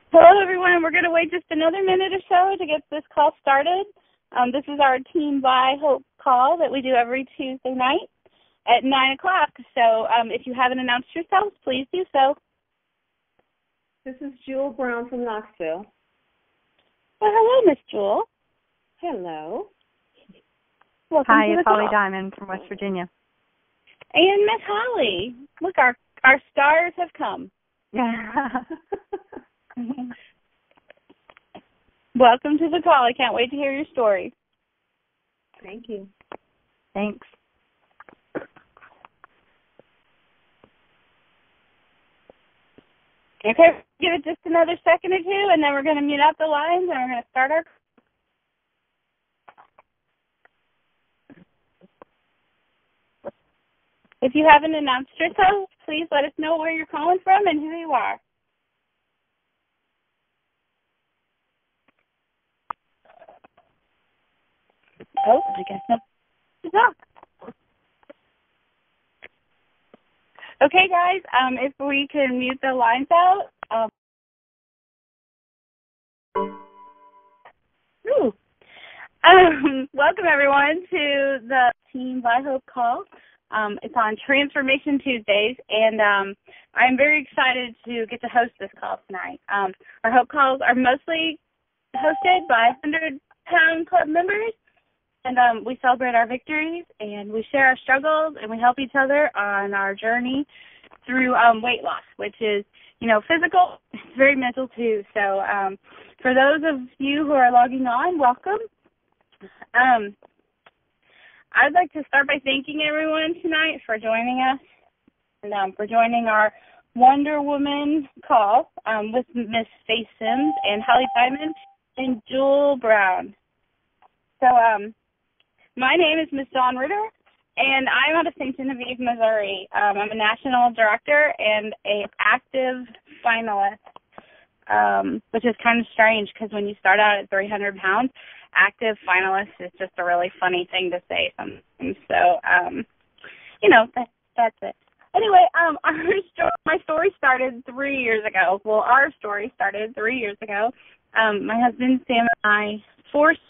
Hello, everyone. We're going to wait just another minute or so to get this call started. This is our TeamVi Hope call that we do every Tuesday night at 9 o'clock. So if you haven't announced yourselves, please do so. This is Jewel Brown from Knoxville. Well, hello, Miss Jewel. Hello. Welcome Hi, to the it's Holly call. Diamond from West Virginia. And Miss Holly. Look, our stars have come. Yeah. Welcome to the call. I can't wait to hear your story. Thank you. Thanks. Okay, give it just another second or two, and then we're going to mute out the lines, and we're going to start our. If you haven't announced yourself, please let us know where you're calling from and who you are. Oh, I guess no. Okay, guys, if we can mute the lines out. Welcome, everyone, to the TeamVi Hope call. It's on Transformation Tuesdays, and I'm very excited to get to host this call tonight. Our Hope calls are mostly hosted by 100-pound club members, and we celebrate our victories, and we share our struggles, and we help each other on our journey through weight loss, which is, physical. It's very mental, too. So for those of you who are logging on, welcome. I'd like to start by thanking everyone tonight for joining us and for joining our Wonder Woman call with Miss Faith Sims and Holly Diamond and Jewel Brown. So my name is Miss Dawn Ritter, and I'm out of St. Genevieve, Missouri. I'm a national director and an active finalist, which is kind of strange because when you start out at 300 pounds, active finalist is just a really funny thing to say sometimes. So, that's it. Anyway, my story started 3 years ago. Well, our story started 3 years ago. My husband, Sam, and I forced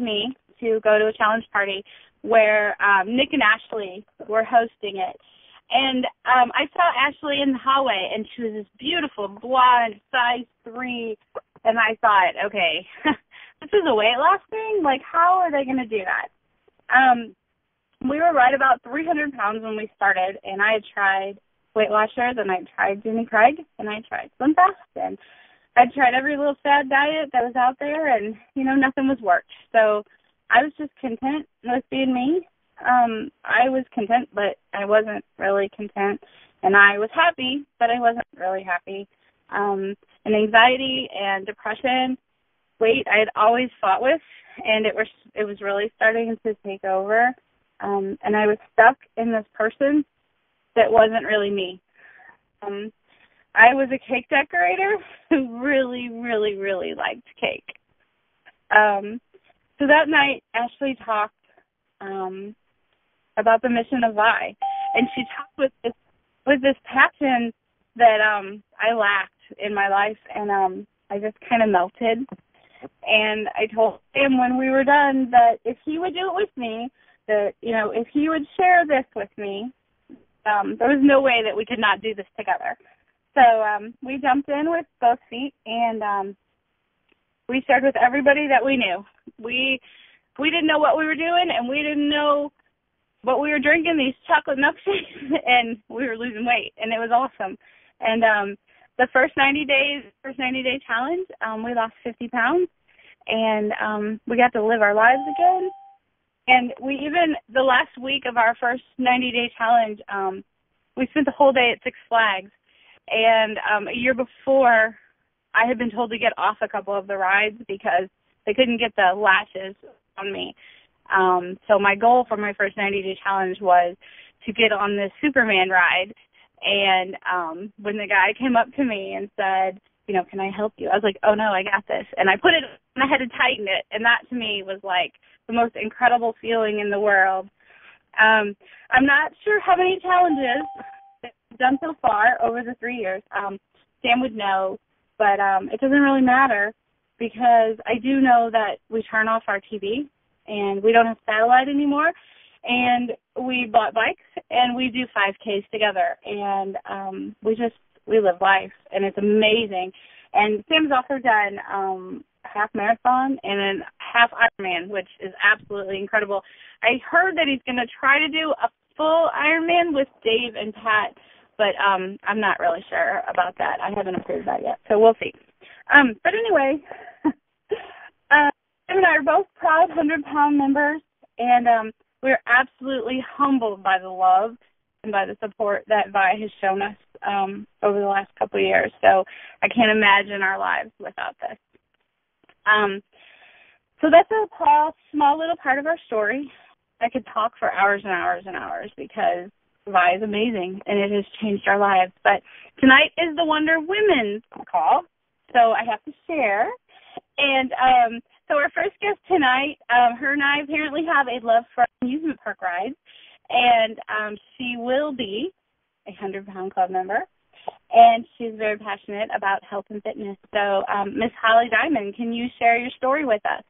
me to go to a challenge party where Nick and Ashley were hosting it. And I saw Ashley in the hallway, and she was this beautiful blonde, size 3, and I thought, okay, this is a weight loss thing? Like, how are they going to do that? We were right about 300 pounds when we started, and I had tried Weight Watchers, and I tried Jenny Craig, and I tried Slim Fast, and I tried every little fad diet that was out there, and, nothing was worked. So I was just content with being me. I was content, but I wasn't really content, and I was happy, but I wasn't really happy. And anxiety and depression, weight I had always fought with, and it was really starting to take over. And I was stuck in this person that wasn't really me. I was a cake decorator who really, really, really liked cake. So that night, Ashley talked about the mission of Vi, and she talked with this passion that I lacked in my life, and I just kind of melted. And I told him when we were done that if he would do it with me, that, if he would share this with me, there was no way that we could not do this together. So we jumped in with both feet, and we shared with everybody that we knew. We didn't know what we were doing, and we didn't know what we were drinking, these chocolate milkshakes, and we were losing weight, and it was awesome. And the first 90-day challenge, we lost 50 pounds, and we got to live our lives again. And the last week of our first 90-day challenge, we spent the whole day at Six Flags. And a year before, I had been told to get off a couple of the rides because they couldn't get the lashes on me. So my goal for my first 90-day challenge was to get on this Superman ride. And when the guy came up to me and said, can I help you? I was like, oh, no, I got this. And I put it, and I had to tighten it. And that, to me, was like the most incredible feeling in the world. I'm not sure how many challenges I've done so far over the 3 years. Sam would know but it doesn't really matter because I do know that we turn off our TV and we don't have satellite anymore, and we bought bikes and we do 5Ks together, and we live life, and it's amazing. And Sam's also done half marathon and then half Ironman, which is absolutely incredible. I heard that he's going to try to do a full Ironman with Dave and Pat, but I'm not really sure about that. I haven't approved that yet, so we'll see. But anyway, Sam and I are both proud 100-pound members, and we're absolutely humbled by the love and by the support that Vi has shown us over the last couple of years. So I can't imagine our lives without this. So that's a small little part of our story. I could talk for hours and hours and hours because Vi is amazing and it has changed our lives. But tonight is the Wonder Women's call, so I have to share. And so our first guest tonight, her and I apparently have a love for amusement park rides, and she will be a 100-pound club member, and she's very passionate about health and fitness. So, Miss Holly Diamond, can you share your story with us?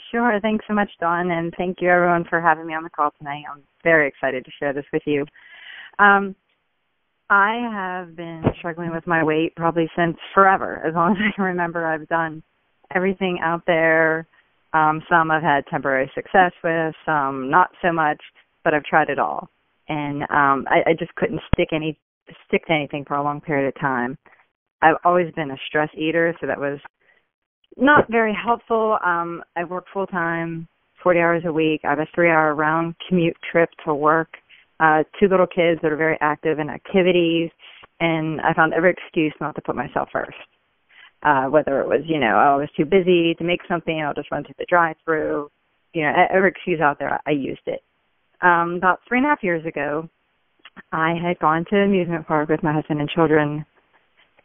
Sure. Thanks so much, Dawn, and thank you, everyone, for having me on the call tonight. I'm very excited to share this with you. I have been struggling with my weight probably since forever. As long as I can remember, I've done everything out there. Some I've had temporary success with, some not so much, but I've tried it all. And I just couldn't stick to anything for a long period of time. I've always been a stress eater, so that was not very helpful. I work full-time, 40 hours a week. I have a 3-hour round commute trip to work, 2 little kids that are very active in activities, and I found every excuse not to put myself first. Whether it was, I was too busy to make something, I'll just run through the drive-thru. Every excuse out there, I used it. About 3.5 years ago, I had gone to an amusement park with my husband and children,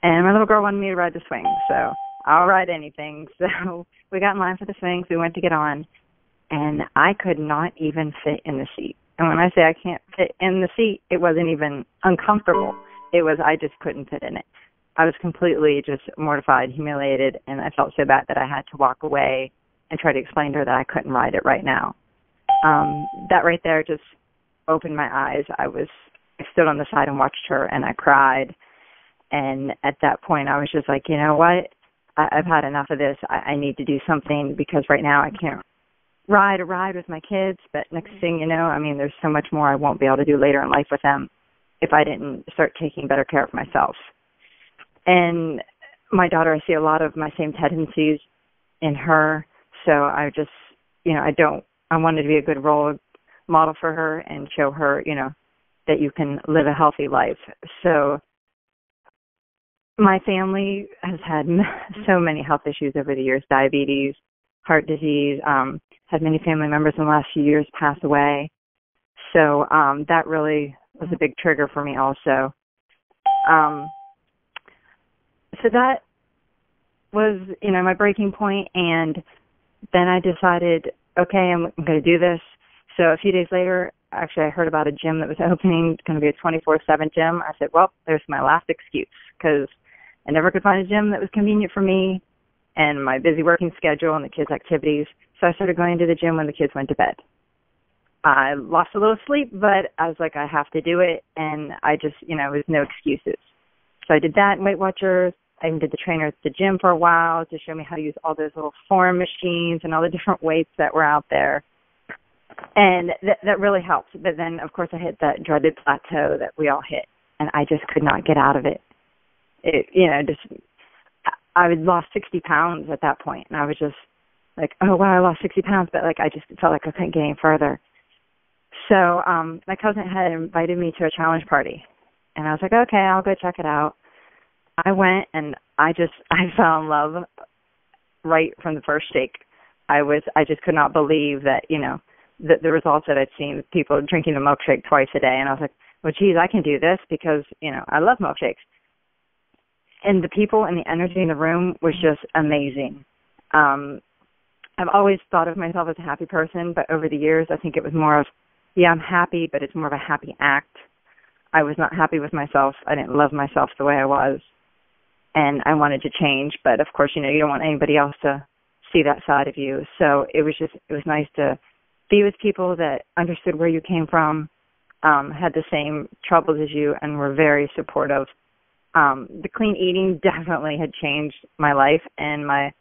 and my little girl wanted me to ride the swing, so I'll ride anything. So we got in line for the swings, we went to get on, and I could not even fit in the seat. And when I say I can't fit in the seat, it wasn't even uncomfortable. It was I just couldn't fit in it. I was completely just mortified, humiliated, and I felt so bad that I had to walk away and try to explain to her that I couldn't ride it right now. That right there just opened my eyes. I stood on the side and watched her, and I cried. And at that point, I was just like, you know what? I've had enough of this. I need to do something because right now I can't ride a ride with my kids. But next thing you know, there's so much more I won't be able to do later in life with them if I didn't start taking better care of myself. And my daughter, I see a lot of my same tendencies in her. So I just, I wanted to be a good role model for her and show her, that you can live a healthy life. So my family has had so many health issues over the years, diabetes, heart disease, had many family members in the last few years pass away. So that really was a big trigger for me also. So that was, my breaking point, and then I decided, okay, I'm going to do this. So a few days later, actually, I heard about a gym that was opening. It's going to be a 24/7 gym. I said, well, there's my last excuse, because I never could find a gym that was convenient for me and my busy working schedule and the kids' activities. So I started going to the gym when the kids went to bed. I lost a little sleep, but I was like, I have to do it, and I just, it was no excuses. So I did that in Weight Watchers. I even did the trainer at the gym for a while to show me how to use all those little form machines and all the different weights that were out there. And that really helped. But then, of course, I hit that dreaded plateau that we all hit, and I just could not get out of it. I had lost 60 pounds at that point, and I was just like, oh, wow, I lost 60 pounds, but, I just felt like I couldn't get any further. So my cousin had invited me to a challenge party, and I was like, okay, I'll go check it out. I went, and I fell in love right from the first shake. I just could not believe that, the results that I'd seen, people drinking a milkshake twice a day. And I was like, well, geez, I can do this because, I love milkshakes. And the people and the energy in the room was just amazing. I've always thought of myself as a happy person, but over the years, I think it was more of, yeah, I'm happy, but it's more of a happy act. I was not happy with myself. I didn't love myself the way I was. and I wanted to change. But, of course, you don't want anybody else to see that side of you. So it was nice to be with people that understood where you came from, had the same troubles as you, and were very supportive. The clean eating definitely had changed my life, and my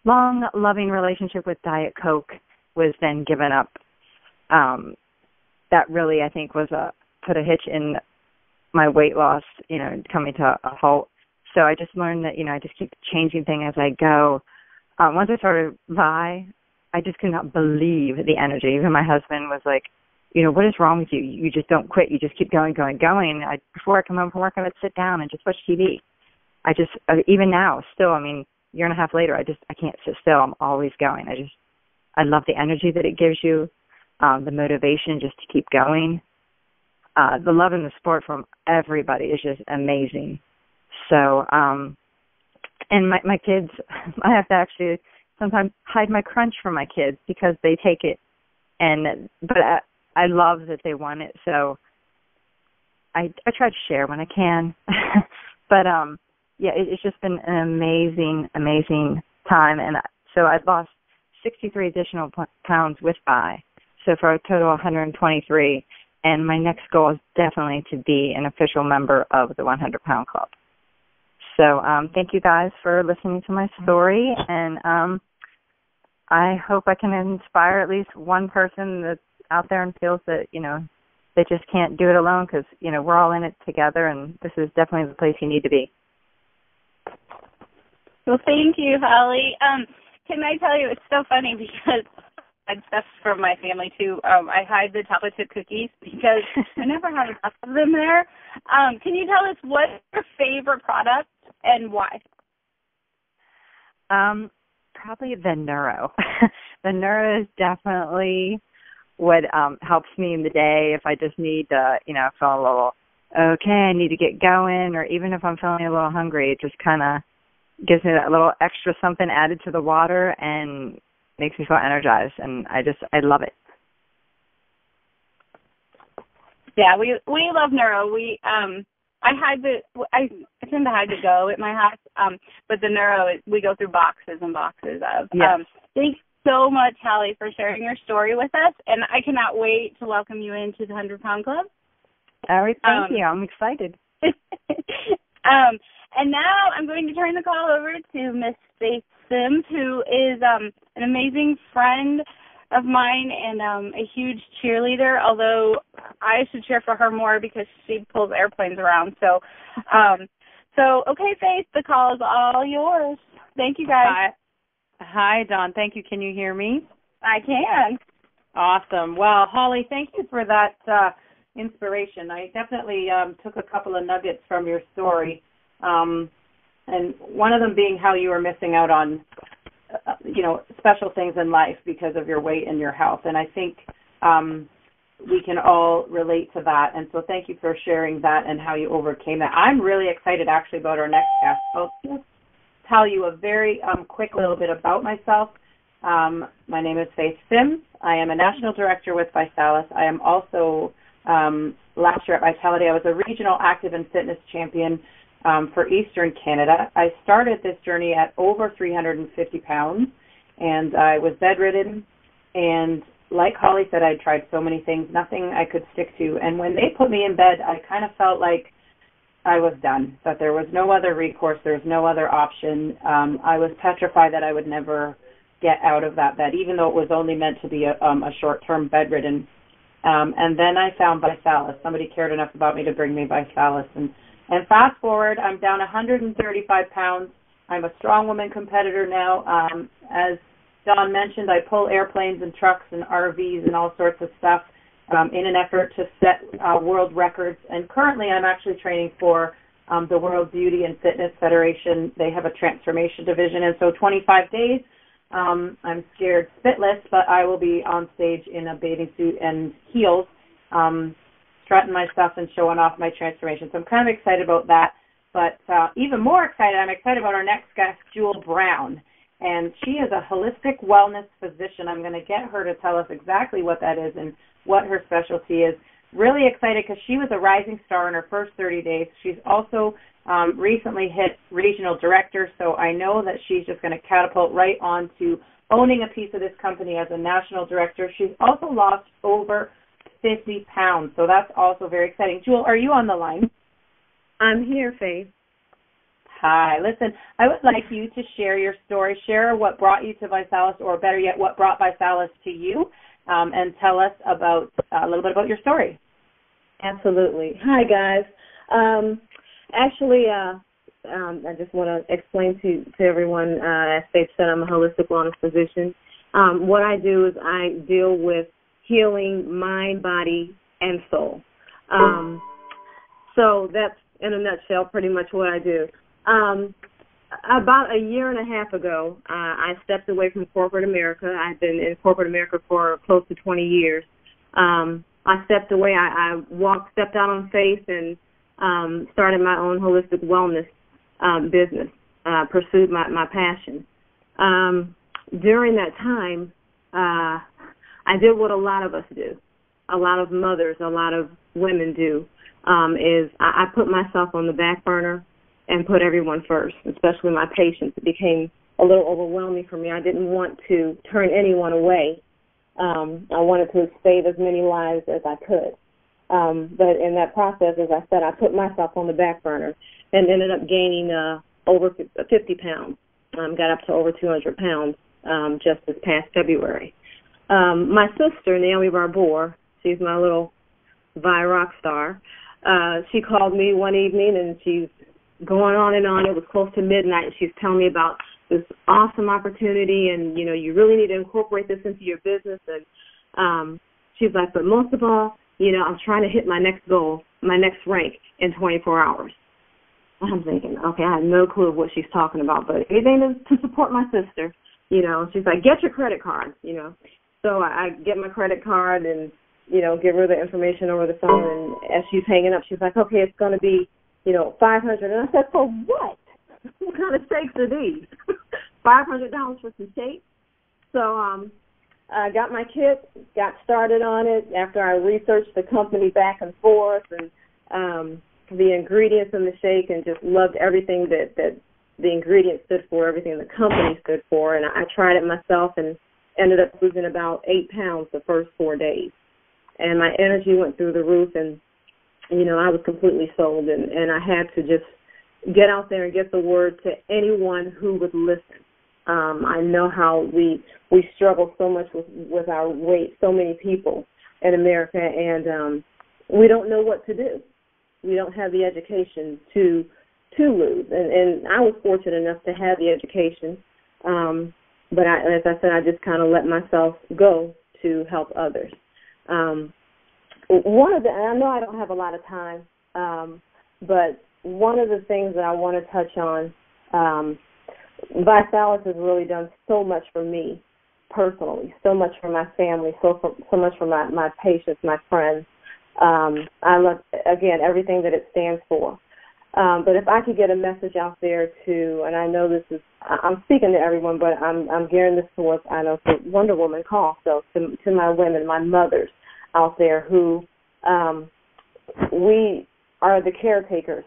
long, loving relationship with Diet Coke was then given up. That really, I think, put a hitch in my weight loss, coming to a halt. So I just learned that, I just keep changing things as I go. Once I started Vi, I just could not believe the energy. Even my husband was like, what is wrong with you? You just don't quit. You just keep going. Before I come home from work, I would sit down and just watch TV. Even now, still, year and a half later, I can't sit still. I'm always going. I love the energy that it gives you, the motivation just to keep going. The love in the sport from everybody is just amazing. So, and my kids, I have to actually sometimes hide my crunch from my kids because they take it. But I love that they want it. So I try to share when I can. But, it's just been an amazing, amazing time. And so I've lost 63 additional pounds with Vi. So for a total of 123. And my next goal is definitely to be an official member of the 100-Pound Club. So thank you guys for listening to my story. And I hope I can inspire at least one person that's out there and feels that, they just can't do it alone because, we're all in it together. And this is definitely the place you need to be. Well, thank you, Holly. Can I tell you, it's so funny because I had stuff from my family, too. I hide the chocolate chip cookies because I never have enough of them there. Can you tell us what's your favorite product and why? Probably the Neuro. The Neuro is definitely what helps me in the day if I just need to, feel a little, okay, I need to get going, or even if I'm feeling a little hungry, it just kind of gives me that little extra something added to the water and makes me feel energized, and I love it. Yeah, we love Neuro. I tend to hide the Go at my house, but the Neuro, we go through boxes and boxes of. Yes. Thanks so much, Holly, for sharing your story with us, and I cannot wait to welcome you into the 100-Pound Club. All right, thank you. I'm excited. And now I'm going to turn the call over to Miss Faith Sims, who is an amazing friend of mine and a huge cheerleader, although I should cheer for her more because she pulls airplanes around. So, okay, Faith, the call is all yours. Thank you, guys. Hi, Dawn. Thank you. Can you hear me? I can. Awesome. Well, Holly, thank you for that inspiration. I definitely took a couple of nuggets from your story. And one of them being how you were missing out on, special things in life because of your weight and your health. And I think we can all relate to that. And so thank you for sharing that and how you overcame that. I'm really excited actually about our next guest. I'll just tell you a very quick little bit about myself. My name is Faith Sims. I am a national director with Visalis. I am also, last year at Vitality, I was a regional active and fitness champion for Eastern Canada. I started this journey at over 350 pounds, and I was bedridden. And like Holly said, I tried so many things, nothing I could stick to. And when they put me in bed, I kind of felt like I was done, that there was no other recourse, there was no other option. I was petrified that I would never get out of that bed, even though it was only meant to be a short-term bedridden. And then I found Visalis. Somebody cared enough about me to bring me Visalis. And fast forward, I'm down 135 pounds. I'm a strong woman competitor now. As Dawn mentioned, I pull airplanes and trucks and RVs and all sorts of stuff in an effort to set world records. And currently I'm actually training for the World Beauty and Fitness Federation. They have a transformation division. And so 25 days, I'm scared spitless, but I will be on stage in a bathing suit and heels, strutting my stuff and showing off my transformation. So I'm kind of excited about that. But even more excited, I'm excited about our next guest, Jewel Brown. And she is a holistic wellness physician. I'm going to get her to tell us exactly what that is and what her specialty is. really excited because she was a rising star in her first 30 days. She's also recently hit regional director, so I know that she's just going to catapult right on to owning a piece of this company as a national director. She's also lost over 50 pounds, so that's also very exciting. Jewel, are you on the line? I'm here, Faith. Hi. Listen, I would like you to share your story, share what brought you to ViSalus, or better yet, what brought ViSalus to you, and tell us about a little bit about your story. Absolutely. Hi, guys. Actually, I just want to explain to everyone, as Faith said, I'm a holistic wellness physician. What I do is I deal with healing mind, body, and soul. So that's, in a nutshell, pretty much what I do. About a year and a half ago, I stepped away from corporate America. I've been in corporate America for close to 20 years. I stepped away. I stepped out on faith and started my own holistic wellness business, pursued my passion. During that time, I did what a lot of us do, a lot of mothers, a lot of women do, is I put myself on the back burner and put everyone first, especially my patients. It became a little overwhelming for me. I didn't want to turn anyone away. I wanted to save as many lives as I could. But in that process, as I said, I put myself on the back burner and ended up gaining over 50 pounds. Got up to over 200 pounds just this past February. My sister, Naomi Barbour, she's my little Vi rock star, she called me one evening and she's going on and on. It was close to midnight, and she's telling me about this awesome opportunity, and, you know, you really need to incorporate this into your business. And she's like, but most of all, you know, I'm trying to hit my next goal, my next rank in 24 hours. I'm thinking, okay, I have no clue what she's talking about, but anything to support my sister, you know. She's like, get your credit card, you know. So I get my credit card and, you know, give her the information over the phone, and as she's hanging up, she's like, okay, it's going to be, you know, $500. And I said, for what? What kind of shakes are these? $500 for some shakes? So I got my kit, got started on it after I researched the company back and forth and the ingredients in the shake, and just loved everything that the ingredients stood for, everything the company stood for. And I tried it myself and ended up losing about 8 pounds the first 4 days. And my energy went through the roof, and, you know, I was completely sold, and I had to just get out there and get the word to anyone who would listen. I know how we struggle so much with our weight, so many people in America, and we don't know what to do. We don't have the education to lose. And I was fortunate enough to have the education, but as I said, I just kind of let myself go to help others. And I know I don't have a lot of time, but one of the things that I want to touch on, ViSalus has really done so much for me personally, so much for my family, so much for my patients, my friends. I love, again, everything that it stands for. But if I could get a message out there to, and I know this is, I'm speaking to everyone, but I'm gearing this towards, I know, the Wonder Woman call, so to my women, my mothers out there who, we are the caretakers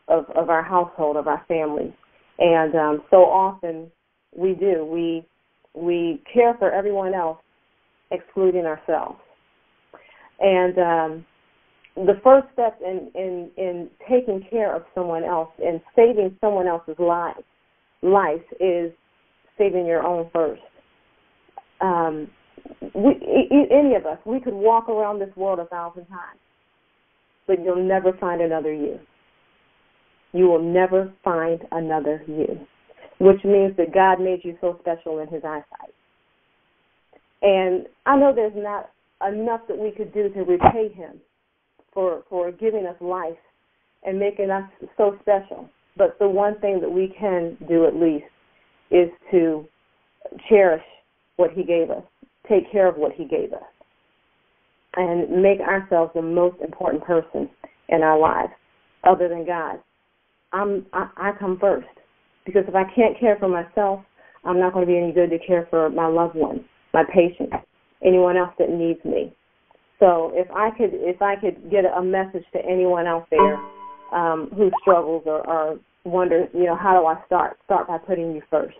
of our household, of our family. And so often we care for everyone else, excluding ourselves. And the first step in taking care of someone else and saving someone else's life is saving your own first. Any of us, we could walk around this world 1,000 times, but you'll never find another you. You will never find another you, which means that God made you so special in his eyesight. And I know there's not enough that we could do to repay him for giving us life and making us so special. But the one thing that we can do at least is to cherish what he gave us, take care of what he gave us, and make ourselves the most important person in our lives other than God. I come first, because if I can't care for myself, I'm not going to be any good to care for my loved ones, my patients, anyone else that needs me. So if I could get a message to anyone out there who struggles or wonders, how do I start? Start by putting you first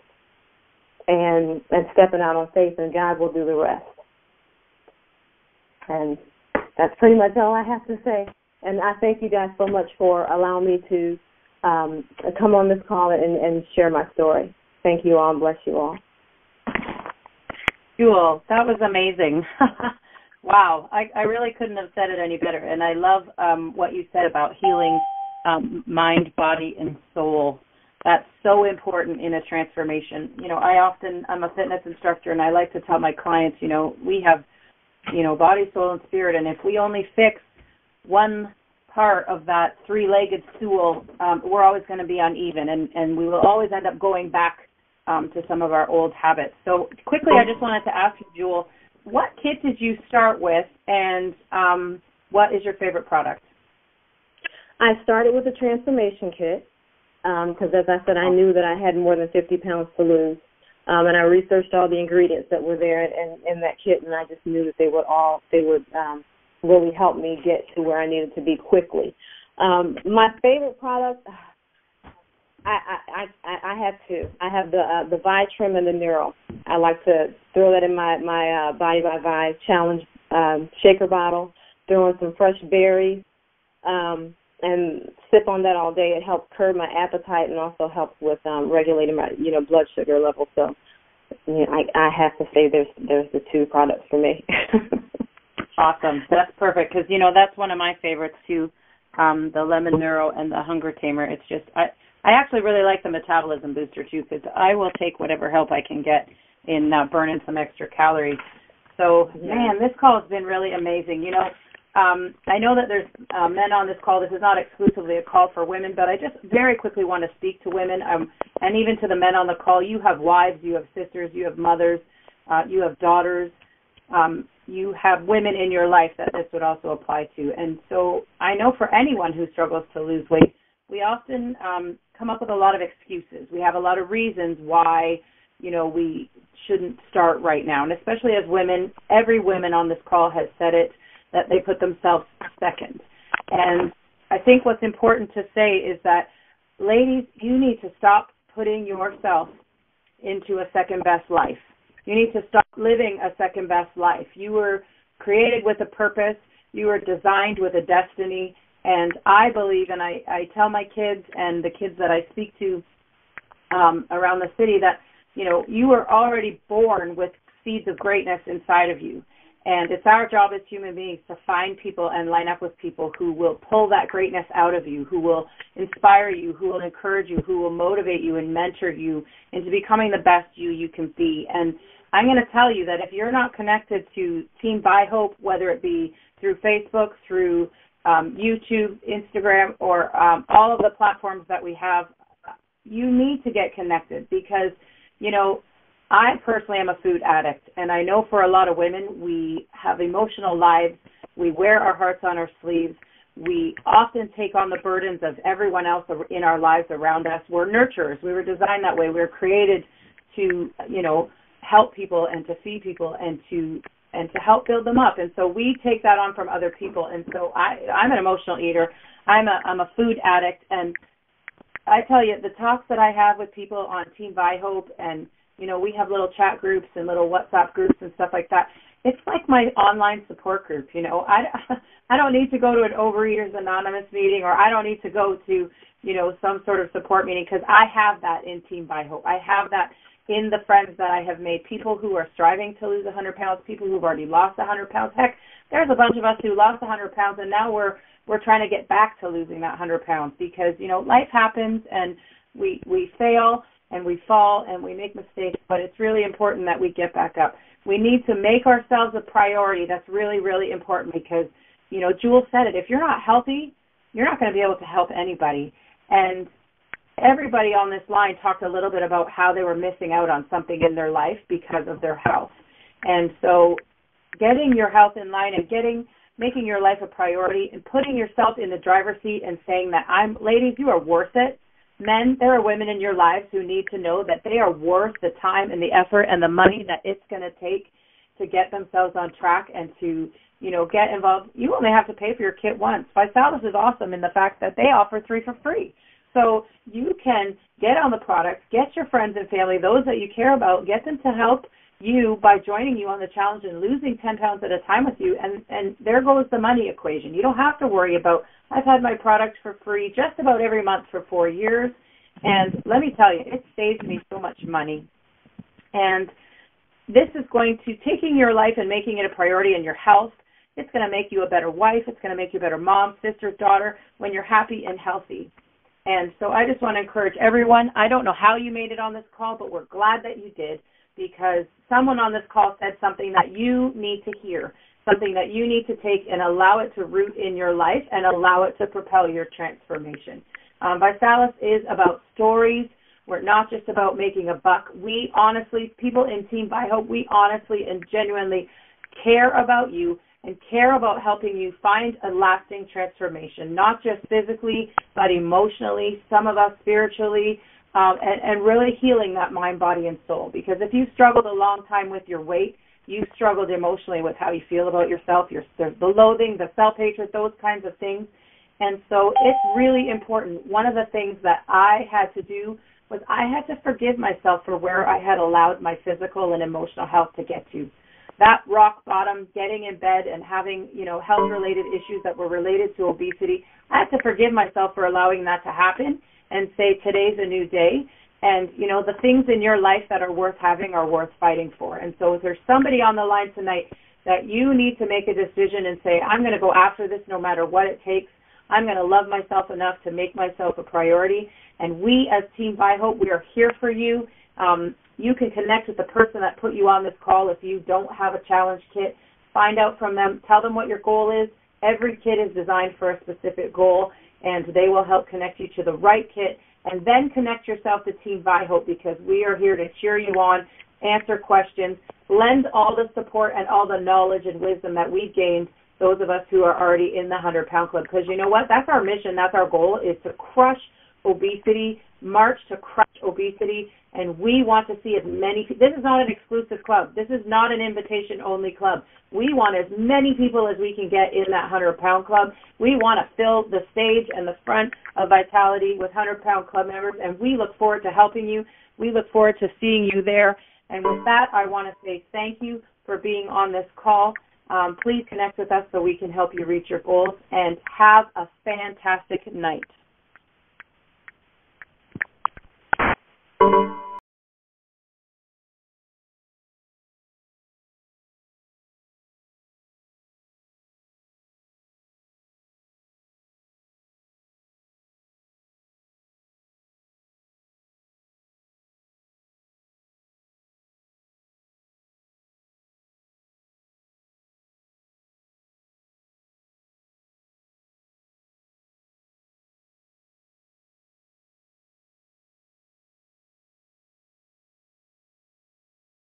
and stepping out on faith, and God will do the rest. And that's pretty much all I have to say. And I thank you guys so much for allowing me to come on this call and share my story. Thank you all, and bless you all. Jewel, that was amazing. Wow, I really couldn't have said it any better. And I love what you said about healing mind, body, and soul. That's so important in a transformation. I'm a fitness instructor, and I like to tell my clients, we have, body, soul, and spirit, and if we only fix one part of that three-legged stool, we're always going to be uneven, and we will always end up going back to some of our old habits. So quickly, I just wanted to ask you, Jewel, what kit did you start with, and what is your favorite product? I started with a transformation kit because, as I said, I knew that I had more than 50 pounds to lose, and I researched all the ingredients that were there in that kit, and I just knew that they would really help me get to where I needed to be quickly. My favorite product, I have two. I have the Vi Trim and the Neuro. I like to throw that in my Body by Vi challenge shaker bottle, throw in some fresh berries, and sip on that all day. It helps curb my appetite and also helps with regulating my blood sugar level. So I have to say there's the two products for me. Awesome. That's perfect because, that's one of my favorites too, the Lemon Neuro and the Hunger Tamer. It's just, I actually really like the Metabolism Booster too because I will take whatever help I can get in burning some extra calories. So, man, this call has been really amazing. I know that there's men on this call. This is not exclusively a call for women, but I just very quickly want to speak to women and even to the men on the call. You have wives, you have sisters, you have mothers, you have daughters. You have women in your life that this would also apply to. And so I know for anyone who struggles to lose weight, we often come up with a lot of excuses. We have a lot of reasons why, we shouldn't start right now. And especially as women, every woman on this call has said it, that they put themselves second. And I think what's important to say is that, ladies, you need to stop putting yourself into a second-best life. You need to stop living a second-best life. You were created with a purpose. You were designed with a destiny. And I believe, and I tell my kids and the kids that I speak to around the city that, you were already born with seeds of greatness inside of you. And it's our job as human beings to find people and line up with people who will pull that greatness out of you, who will inspire you, who will encourage you, who will motivate you and mentor you into becoming the best you can be. And I'm going to tell you that if you're not connected to TeamVi Hope, whether it be through Facebook, through YouTube, Instagram, or all of the platforms that we have, you need to get connected because, I personally am a food addict, and I know for a lot of women, we have emotional lives. We wear our hearts on our sleeves. We often take on the burdens of everyone else in our lives around us. We're nurturers. We were designed that way. We were created to, help people and to feed people and to help build them up. And so we take that on from other people. And so I'm an emotional eater. I'm a food addict, and I tell you, the talks that I have with people on TeamVi Hope and we have little chat groups and little WhatsApp groups and stuff like that. It's like my online support group, I don't need to go to an Overeaters Anonymous meeting or I don't need to go to, some sort of support meeting because I have that in TeamVi Hope. I have that in the friends that I have made, people who are striving to lose 100 pounds, people who've already lost 100 pounds. Heck, there's a bunch of us who lost 100 pounds and now we're trying to get back to losing that 100 pounds because, life happens and we fail and we fall and we make mistakes, but it's really important that we get back up. We need to make ourselves a priority. That's really, really important because, Jewel said it. If you're not healthy, you're not going to be able to help anybody. And everybody on this line talked a little bit about how they were missing out on something in their life because of their health. And so getting your health in line and making your life a priority and putting yourself in the driver's seat and saying that ladies, you are worth it. Men, there are women in your lives who need to know that they are worth the time and the effort and the money that it's going to take to get themselves on track and to get involved. You only have to pay for your kit once. Vitalis is awesome in the fact that they offer 3 for free. So you can get on the product, get your friends and family, those that you care about, get them to help you by joining you on the challenge and losing 10 pounds at a time with you, and there goes the money equation. You don't have to worry about, I've had my product for free just about every month for 4 years, and let me tell you, it saves me so much money. And this is going to, taking your life and making it a priority in your health, it's going to make you a better wife, it's going to make you a better mom, sister, daughter, when you're happy and healthy. And so I just want to encourage everyone, I don't know how you made it on this call, but we're glad that you did, because someone on this call said something that you need to hear, something that you need to take and allow it to root in your life and allow it to propel your transformation. Vitalis is about stories. We're not just about making a buck. We honestly, people in TeamVi Hope, we honestly and genuinely care about you and care about helping you find a lasting transformation, not just physically, but emotionally, some of us spiritually, and really healing that mind, body, and soul. Because if you struggled a long time with your weight, you struggled emotionally with how you feel about yourself, the loathing, the self-hatred, those kinds of things. And so it's really important. One of the things that I had to do was I had to forgive myself for where I had allowed my physical and emotional health to get to. That rock bottom, getting in bed and having, health-related issues that were related to obesity, I had to forgive myself for allowing that to happen and say today's a new day. And, the things in your life that are worth having are worth fighting for. And so if there's somebody on the line tonight that you need to make a decision and say, I'm going to go after this no matter what it takes, I'm going to love myself enough to make myself a priority. And we as TeamVi Hope, we are here for you. You can connect with the person that put you on this call if you don't have a challenge kit. Find out from them. Tell them what your goal is. Every kit is designed for a specific goal, and they will help connect you to the right kit. And then connect yourself to TeamVi Hope, because we are here to cheer you on, answer questions, lend all the support and all the knowledge and wisdom that we've gained, those of us who are already in the 100-pound club. Because you know what? That's our mission. That's our goal, is to crush obesity, march to crush obesity, and we want to see as many. This is not an exclusive club. This is not an invitation-only club. We want as many people as we can get in that 100-pound club. We want to fill the stage and the front of Vitality with 100-pound club members, and we look forward to helping you. We look forward to seeing you there. And with that, I want to say thank you for being on this call. Please connect with us so we can help you reach your goals, and have a fantastic night.